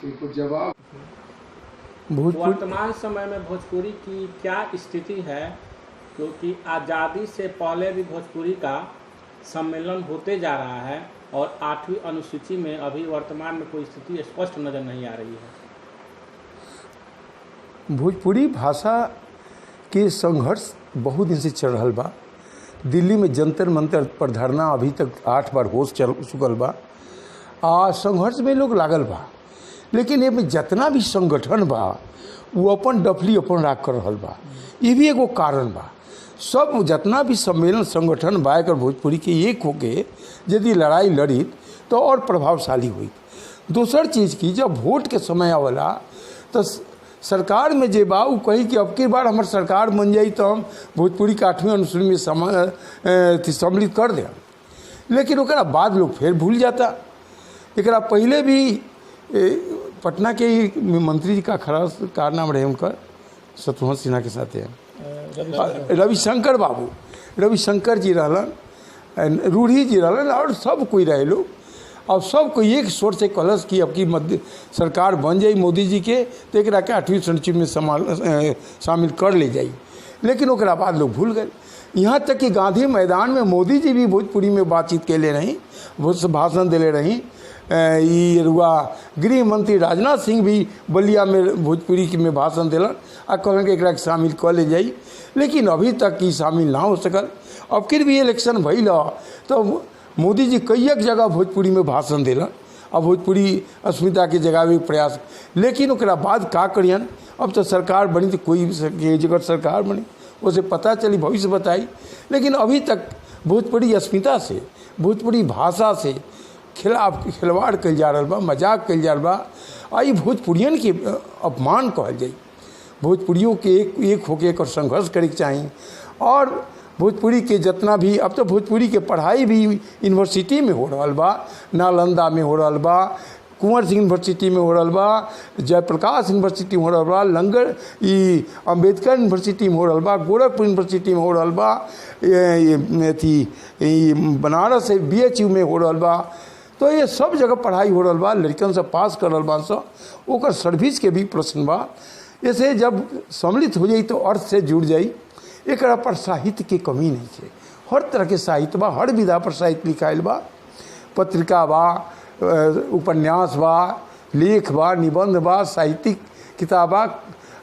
जवाब वर्तमान समय में भोजपुरी की क्या स्थिति है, क्योंकि आज़ादी से पहले भी भोजपुरी का सम्मेलन होते जा रहा है और 8वीं अनुसूची में अभी वर्तमान में कोई स्थिति स्पष्ट नज़र नहीं आ रही है। भोजपुरी भाषा के संघर्ष बहुत दिन से चल रहा बा। दिल्ली में जंतर मंतर पर धरना अभी तक 8 बार हो चुकल बा। संघर्ष में लोग लागल बा, लेकिन एमे जितना भी संगठन बा वो अपन डफली अपन राख कर रहल बा। ये भी एगो कारण बा। सब जितना भी सम्मेलन संगठन बा एकर भोजपुरी के एक होके यदि लड़ाई लड़ी तो और प्रभावशाली हुई। दूसर चीज़ की जब वोट के समय आवेला तो सरकार में जे बा उ कही कि अब की बार हमार सरकार बन जाई तो हम भोजपुरी के 8वीं अनुसूची में सम्मिलित कर दें, लेकिन ओकरा बाद लोग फिर भूल जाता। एकरा पहले भी पटना के मंत्री जी का खरास का नाम रहे उनका शत्रुघ्न सिन्हा के साथ है रविशंकर बाबू, रविशंकर जी रहलन, रूढ़ी जी रहलन और सब कोई रहे लोग। और सबको एक स्वर से कहलस कि अब की मध्य सरकार बन जाई मोदी जी के तो एक के 8वीं अनुसूची में शामिल कर ले जाई, लेकिन ओकरा बाद लोग भूल गए। यहाँ तक कि गांधी मैदान में मोदी जी भी भोजपुरी में बातचीत कैले रही, भाषण दिले रही। गृह मंत्री राजनाथ सिंह भी बलिया में भोजपुरी में भाषण दिलन आ कहलन कि एकरा शामिल कर ले जाई, लेकिन अभी तक की शामिल ना हो सकल। अब फिर भी इलेक्शन भइल तो मोदी जी कई एक जगह भोजपुरी में भाषण दिलन और भोजपुरी अस्मिता के जगावे के प्रयास, लेकिन ओकरा बाद का करियन। अब तो सरकार बनी तो कोई जगह सरकार बनी उसे पता चली, भविष्य बताई, लेकिन अभी तक भोजपुरी अस्मिता से भोजपुरी भाषा से खिलवाड़ कल जा रहा बा, मजाक कल जा रहा बा। आई भोजपुरियन के अपमान कहल जाई। भोजपुरियों के एक होके एक संघर्ष करे के चाहिए। और भोजपुरी के जितना भी अब तो भोजपुरी के पढ़ाई भी यूनिवर्सिटी में हो रहा बा, नालंदा में हो रहा बा, कुंवर सिंह यूनिवर्सिटी में हो रहा बा, जयप्रकाश यूनिवर्सिटी में हो रहा बा, लंगर अम्बेडकर यूनिवर्सिटी में हो रहा बा, गोरखपुर यूनिवर्सिटी में हो रहा बा, बनारस BHU में हो रहा बा। तो ये सब जगह पढ़ाई हो रहा बा, लड़कन से पास कर रहा बा सब, ओकर सर्विस के भी प्रश्न बा। ऐसे जब सम्मिलित हो जाई तो अर्थ से जुड़ जाई। एक पर साहित्य की कमी नहीं है, हर तरह के साहित्य बा, हर विधा पर साहित्य लिखाइल बा, पत्रिका बा, उपन्यास बा, लेख बा, निबंध बा, साहित्यिक किताब बा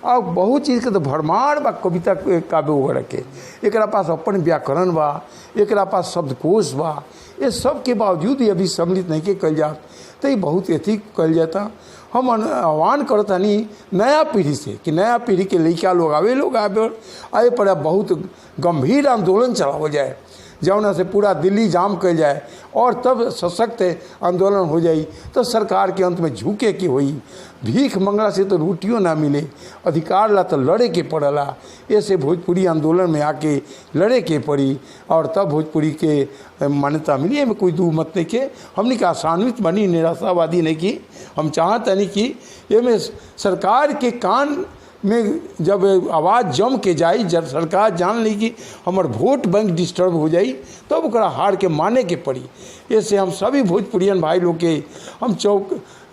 और बहुत चीज़ के तो भरमार बा, कविता काव्य वगैरह के। एक पास अपन व्याकरण बा, एक पास शब्दकोश बा। ये सब के बावजूद अभी सम्मिलित नहीं के कल जात तो ये बहुत अथी कल जाता। हम आह्वान करता नहीं नया पीढ़ी से कि नया पीढ़ी के लड़का लोग आए पर बहुत गंभीर आंदोलन चलाओ जाए, जौना से पूरा दिल्ली जाम कल जाए और तब सशक्त आंदोलन हो जाई तो सरकार के अंत में झुके की हुई। भीख मंगला से तो रोटियों ना मिले, अधिकार ला तो लड़े के पड़ला। ऐसे भोजपुरी आंदोलन में आके लड़े के पड़ी और तब भोजपुरी के मान्यता मिली। है में कोई दू मत नहीं के, हमने का आसान्वित बनी, निराशावादी नहीं की। हम चाहते नहीं कि ये में सरकार के कान में जब आवाज़ जम के जाई, जब सरकार जान ली कि हमार वोट बैंक डिस्टर्ब हो जाई तब ओकरा हार के माने के पड़ी। ऐसे हम सभी भोजपुरियन भाई लोग के हम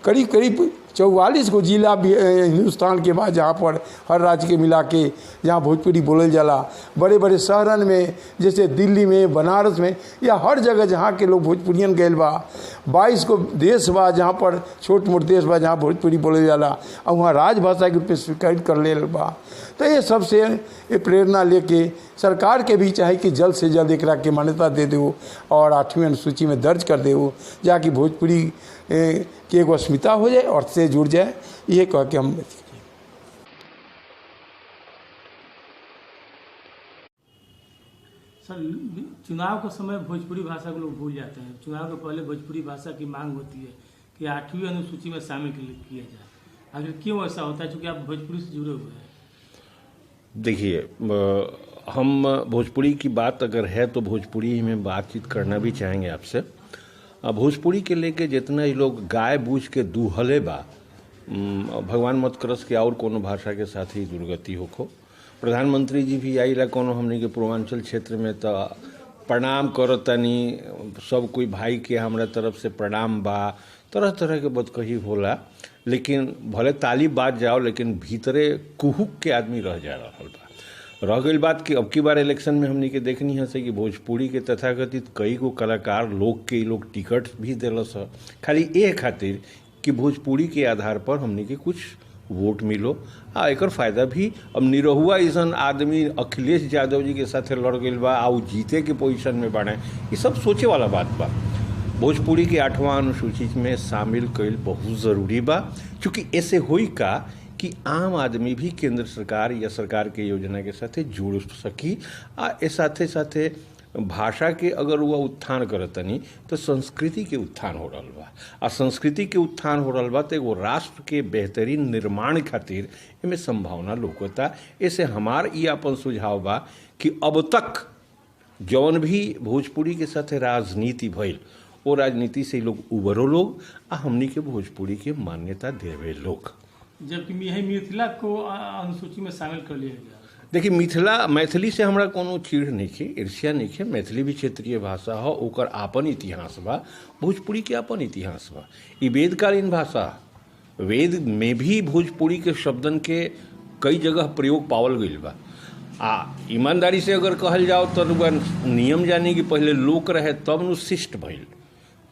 करीब 44 को जिला भी हिंदुस्तान के बाद जहाँ पर हर राज्य के मिला के जहाँ भोजपुरी बोलल जाला, बड़े बड़े शहरन में जैसे दिल्ली में, बनारस में या हर जगह जहाँ के लोग भोजपुरियन गए बा। 22 को देश बा जहाँ पर छोट मोट देश बा जहाँ भोजपुरी बोलल जाला और वहाँ राजभाषा के रूप में स्वीकृत कर ले बा। तो ये सबसे ये प्रेरणा लेके सरकार के भी चाहे कि जल्द से जल्द एकरा के मान्यता दे दो और 8वीं अनुसूची में दर्ज कर दो, जाकि भोजपुरी की एगो अस्मिता हो जाए और से जुड़ जाए। ये कह के हम सर, चुनाव के समय भोजपुरी भाषा को लोग भूल जाते हैं। चुनाव के पहले भोजपुरी भाषा की मांग होती है कि 8वीं अनुसूची में शामिल किया जाए। आखिर क्यों ऐसा होता है? चूँकि आप भोजपुरी से जुड़े हुए हैं। देखिए, हम भोजपुरी की बात अगर है तो भोजपुरी में बातचीत करना भी चाहेंगे आपसे। भोजपुरी के लेके जितना ही लोग गाय बूझ के दूहले बा, भगवान मत करस के और कोनो भाषा के साथ ही दुर्गति होखो। प्रधानमंत्री जी भी आइला कोनो हमने के पूर्वांचल क्षेत्र में तो प्रणाम करतनी, सब कोई भाई के हमरा तरफ से प्रणाम बा, तरह तरह के बदकही होला। लेकिन भले ताली बाज जाओ लेकिन भीतरे कुहुक के आदमी रह जा रहा बा। रह गई बात कि अब की बार इलेक्शन में हमने के देखनी है से कि भोजपुरी के तथाकथित कई गो कलाकार लोग के लोग टिकट भी दिलस है खाली ये खातिर कि भोजपुरी के आधार पर हमने के कुछ वोट मिलो। आ एकर फायदा भी अब निरहुआ ऐसा आदमी अखिलेश यादव जी के साथ लड़ गई बा आ उ जीते के पोजीशन में बने, ये सब सोचे वाला बात बा। भोजपुरी के 8वां अनुसूची में शामिल कईल बहुत ज़रूरी बा, चूँकि ऐसे होई का कि आम आदमी भी केंद्र सरकार या सरकार के योजना के साथे जुड़ सकी। आ ए साथे साथे भाषा के अगर वह उत्थान करतनी तो संस्कृति के उत्थान हो रहा बा। आ संस्कृति के उत्थान हो रहा बा तो एगो राष्ट्र के बेहतरीन निर्माण खातिर एमे संभावना लौकता। ऐसे हमार ये अपन सुझाव बा कि अब तक जौन भी भोजपुरी के साथे राजनीति भइल वो राजनीति से लोग उबरो लोग आ हमनी के भोजपुरी के मान्यता देवे लोग, जबकि यही मिथिला को अनुसूची में शामिल कर लिया गया। देखिए मैथिली से हमरा कोनो चीड़ नहीं है, ईर्ष्या नहीं है। मैथिली भी क्षेत्रीय भाषा हो, ओकर आपन इतिहास बा, भोजपुरी के आपन इतिहास बा। ये वेदकालीन भाषा, वेद में भी भोजपुरी के शब्दन के कई जगह प्रयोग पावल गईल बा। आ ईमानदारी से अगर कहल जाओ तो नियम जानी कि पहले लोक रहे तब नु शिष्ट भइल,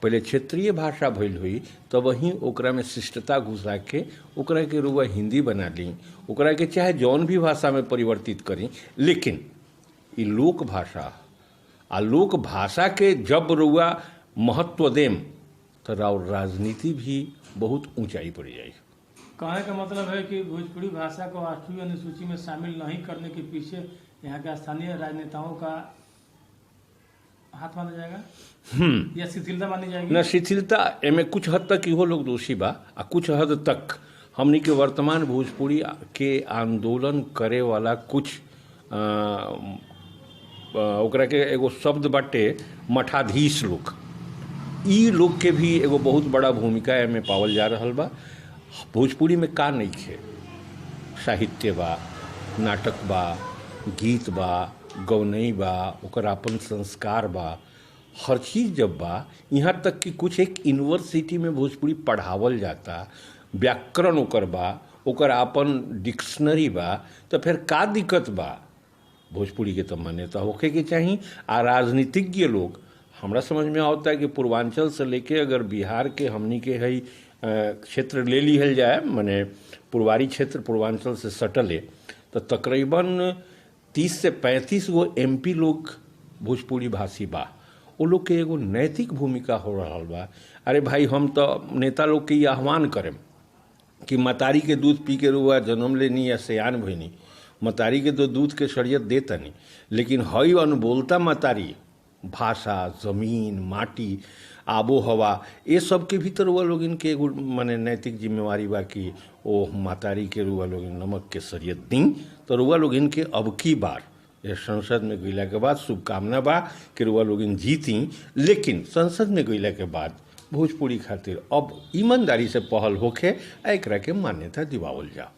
पहले क्षेत्रीय भाषा भइल हुई तब वहीं ओकरा में शिष्टता घुसा के ओकरा के रुआ हिंदी बना ली, ओकरा के चाहे जौन भी भाषा में परिवर्तित करी। लेकिन ये लोक भाषा आ लोक भाषा के जब रुआ महत्व देम तो राजनीति भी बहुत ऊंचाई पर जाए। कहने का मतलब है कि भोजपुरी भाषा को 8वीं अनुसूची में शामिल नहीं करने के पीछे यहाँ के स्थानीय राजनेताओं का हाथ माना जाएगा या शिथिलता मानी जाएगी? न शिथिलता एमे कुछ हद तक इहो लोग दोषी बा आ कुछ हद तक हमनी के वर्तमान भोजपुरी के आंदोलन करे वाला कुछ ओकरा के एगो शब्द बाटे मठाधीश लोग, ई लोग के भी एगो बहुत बड़ा भूमिका एमे पावल जा रहल बा। भोजपुरी में का नहीं खे, साहित्य बा, नाटक बा, गीत बा, गौनई बा, ओकर अपन संस्कार बा, हर चीज़ जब बा, यहाँ तक कि कुछ एक यूनिवर्सिटी में भोजपुरी पढ़ावल जाता, व्याकरण ओकर बा, ओकर अपन डिक्शनरी बा, तो फिर का दिक्कत बा? भोजपुरी के तो मान्यता होखे के चाहिए। आ राजनीतिज्ञ लोग हमरा समझ में आता है कि पूर्वांचल से लेके अगर बिहार के हमनी के है क्षेत्र ले लिहल जाए, माने पूर्वारी क्षेत्र पूर्वांचल से सटले, तो तकरीबन 30 से 35 गो MP लोग भोजपुरी भाषी बा। वो लोग के एगो नैतिक भूमिका हो रहा बा। अरे भाई, हम तो नेता लोग के ये आह्वान करें कि मतारी के दूध पी के रुआ जन्म लेनी या सयान भईनी, मतारी के तो दूध के शरीयत देता नहीं, लेकिन हई अनबोलता मतारी भाषा, जमीन, माटी, आबो हवा, ये सब के भीतर हुआ लोग इनके एगो माने नैतिक जिम्मेवारी बा कि ओ मातारी के रुआ लोग नमक के शरीयत दी। तो रुआ लोग इनके अब की बार ये संसद में गईला के बाद शुभकामना बा कि रुआ लोग इन जीती, लेकिन संसद में गईला के बाद भोजपुरी खातिर अब ईमानदारी से पहल होखे एकरा के मान्यता दिवावल जाओ।